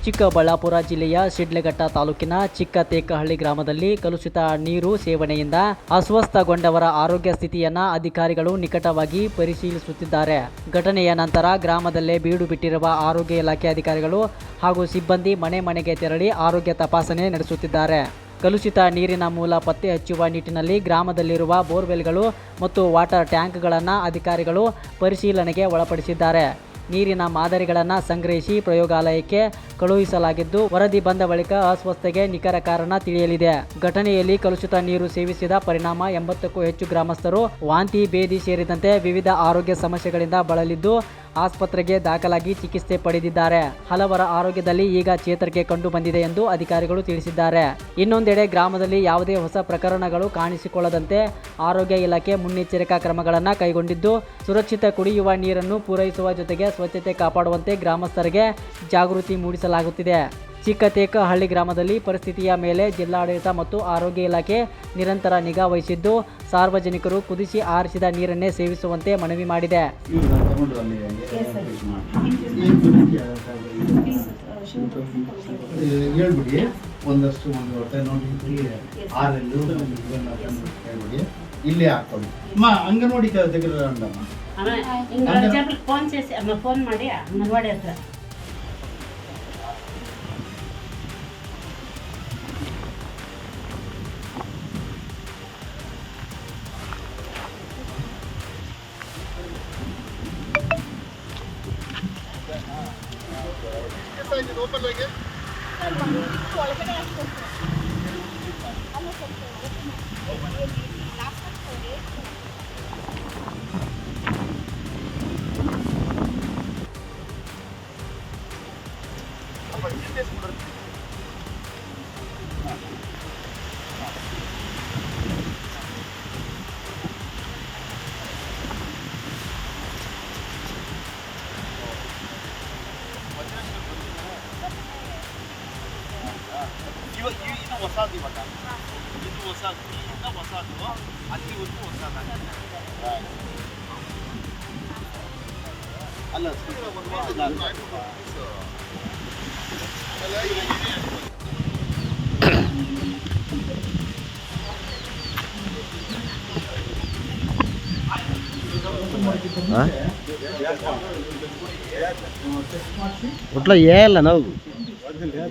ಚಿಕ್ಕಬಳ್ಳಾಪುರ ಜಿಲ್ಲೆಯ ಶಿಡ್ಲಘಟ್ಟ ತಾಲೂಕಿನ ಚಿಕ್ಕತೇಕಹಳ್ಳಿ ಗ್ರಾಮದಲ್ಲಿ ಕಲುಷಿತ ನೀರು ಸೇವನೆಯಿಂದ ಅಸ್ವಸ್ಥಗೊಂಡವರ ಆರೋಗ್ಯ ಸ್ಥಿತಿಯನ್ನ ಅಧಿಕಾರಿಗಳು ನಿಕಟವಾಗಿ ಪರಿಶೀಲಿಸುತ್ತಿದ್ದಾರೆ. ಘಟನೆಯ ನಂತರ ಗ್ರಾಮದಲ್ಲೇ ಬೀಡು ಬಿಟ್ಟಿರುವ ಆರೋಗ್ಯ ಇಲಾಖೆ ಅಧಿಕಾರಿಗಳು ಹಾಗೂ ಸಿಬ್ಬಂದಿ ಮನೆ ಮನೆಗೆ ತೆರಳಿ ಆರೋಗ್ಯ ತಪಾಸಣೆ ನಡೆಸುತ್ತಿದ್ದಾರೆ. ಕಲುಷಿತ ನೀರಿನ ಮೂಲ ಪತ್ತೆ ಹಚ್ಚುವ ನಿಟ್ಟಿನಲ್ಲಿ ಗ್ರಾಮದಲ್ಲಿರುವ ಬೋರ್ವೆಲ್ಗಳು ಮತ್ತು ವಾಟರ್ ಟ್ಯಾಂಕ್ಗಳನ್ನು ಅಧಿಕಾರಿಗಳು ಪರಿಶೀಲನೆಗೆ ಒಳಪಡಿಸಿದ್ದಾರೆ. ನೀರಿನ ಮಾದರಿಗಳನ್ನು ಸಂಗ್ರಹಿಸಿ ಪ್ರಯೋಗಾಲಯಕ್ಕೆ ಕಳುಹಿಸಲಾಗಿದ್ದು, ವರದಿ ಬಂದ ಬಳಿಕ ಅಸ್ವಸ್ಥತೆಗೆ ನಿಖರ ಕಾರಣ ತಿಳಿಯಲಿದೆ. ಘಟನೆಯಲ್ಲಿ ಕಲುಷಿತ ನೀರು ಸೇವಿಸಿದ ಪರಿಣಾಮ 80ಕ್ಕೂ ಹೆಚ್ಚು ಗ್ರಾಮಸ್ಥರು ವಾಂತಿ, ಭೇದಿ ಸೇರಿದಂತೆ ವಿವಿಧ ಆರೋಗ್ಯ ಸಮಸ್ಯೆಗಳಿಂದ ಬಳಲಿದ್ದು ಆಸ್ಪತ್ರೆಗೆ ದಾಖಲಾಗಿ ಚಿಕಿತ್ಸೆ ಪಡೆದಿದ್ದಾರೆ. ಹಲವರ ಆರೋಗ್ಯದಲ್ಲಿ ಈಗ ಚೇತರಿಕೆ ಕಂಡು ಬಂದಿದೆ ಎಂದು ಅಧಿಕಾರಿಗಳು ತಿಳಿಸಿದ್ದಾರೆ. ಇನ್ನೊಂದೆಡೆ ಗ್ರಾಮದಲ್ಲಿ ಯಾವುದೇ ಹೊಸ ಪ್ರಕರಣಗಳು ಕಾಣಿಸಿಕೊಳ್ಳದಂತೆ ಆರೋಗ್ಯ ಇಲಾಖೆ ಮುನ್ನೆಚ್ಚರಿಕಾ ಕ್ರಮಗಳನ್ನು ಕೈಗೊಂಡಿದ್ದು, ಸುರಕ್ಷಿತ ಕುಡಿಯುವ ನೀರನ್ನು ಪೂರೈಸುವ ಜೊತೆಗೆ ಸ್ವಚ್ಛತೆ ಕಾಪಾಡುವಂತೆ ಗ್ರಾಮಸ್ಥರಿಗೆ ಜಾಗೃತಿ ಮೂಡಿಸಲಾಗುತ್ತಿದೆ. ಚಿಕ್ಕತೇಕಹಳ್ಳಿ ಗ್ರಾಮದಲ್ಲಿ ಪರಿಸ್ಥಿತಿಯ ಮೇಲೆ ಜಿಲ್ಲಾಡಳಿತ ಮತ್ತು ಆರೋಗ್ಯ ಇಲಾಖೆ ನಿರಂತರ ನಿಗಾ ವಹಿಸಿದ್ದು, ಸಾರ್ವಜನಿಕರು ಕುದಿಸಿ ಆರಿಸಿದ ನೀರನ್ನೇ ಸೇವಿಸುವಂತೆ ಮನವಿ ಮಾಡಿದೆ. ಇಲ್ಲಿ ಹಾಕೊಳ್ಳಿ ಅಂಗನವಾಡಿ ಫೋನ್ చేసి ಫೋನ್ ಮಾಡಿ ಅಂಗನವಾಡಿ ಹತ್ರ ಇದು ಹೊಸದು ಇವಾಗ ಇದು ಹೊಸದು ಈಗ ಹೊಸದು ಅಲ್ಲಿ ಒಂದು ಹೊಸದು ಅಲ್ಲ ಒಟ್ಲ ಏಲ್ಲ ನಾವು